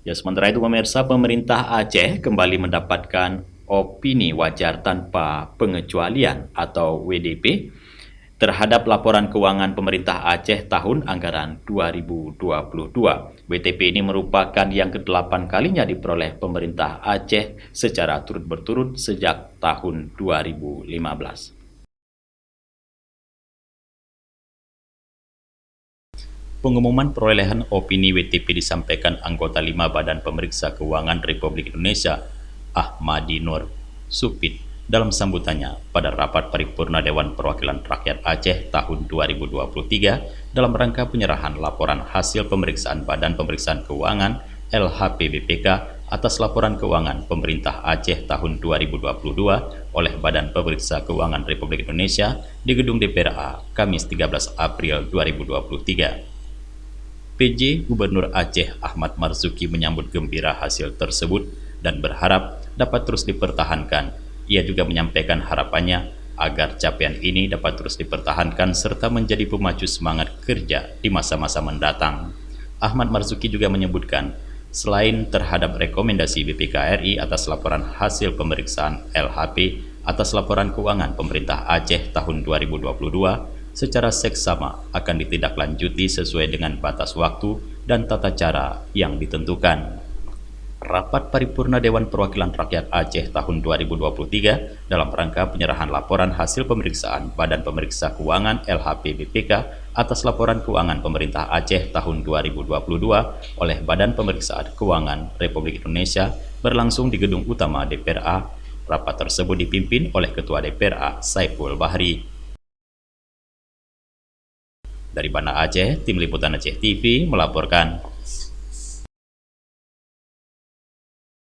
Ya, sementara itu pemirsa, pemerintah Aceh kembali mendapatkan opini wajar tanpa pengecualian atau WDP terhadap laporan keuangan pemerintah Aceh tahun anggaran 2022. WTP ini merupakan yang ke-8 kalinya diperoleh pemerintah Aceh secara turut berturut sejak tahun 2015. Pengumuman perolehan opini WTP disampaikan anggota 5 Badan Pemeriksa Keuangan Republik Indonesia, Ahmadi Nur Supit, dalam sambutannya pada rapat paripurna Dewan Perwakilan Rakyat Aceh tahun 2023 dalam rangka penyerahan laporan hasil pemeriksaan Badan Pemeriksaan Keuangan LHPBPK atas laporan keuangan pemerintah Aceh tahun 2022 oleh Badan Pemeriksa Keuangan Republik Indonesia di Gedung DPRA Kamis 13 April 2023. PJ Gubernur Aceh Ahmad Marzuki menyambut gembira hasil tersebut dan berharap dapat terus dipertahankan. Ia juga menyampaikan harapannya agar capaian ini dapat terus dipertahankan serta menjadi pemacu semangat kerja di masa-masa mendatang. Ahmad Marzuki juga menyebutkan, selain terhadap rekomendasi BPK RI atas laporan hasil pemeriksaan LHP atas laporan keuangan pemerintah Aceh tahun 2022, secara seksama akan ditindaklanjuti sesuai dengan batas waktu dan tata cara yang ditentukan. Rapat Paripurna Dewan Perwakilan Rakyat Aceh tahun 2023 dalam rangka penyerahan laporan hasil pemeriksaan Badan Pemeriksa Keuangan LHPBPK atas laporan keuangan pemerintah Aceh tahun 2022 oleh Badan Pemeriksaan Keuangan Republik Indonesia berlangsung di Gedung Utama DPRA. Rapat tersebut dipimpin oleh Ketua DPRA Saiful Bahri. Dari Banda Aceh, Tim Liputan Aceh TV melaporkan.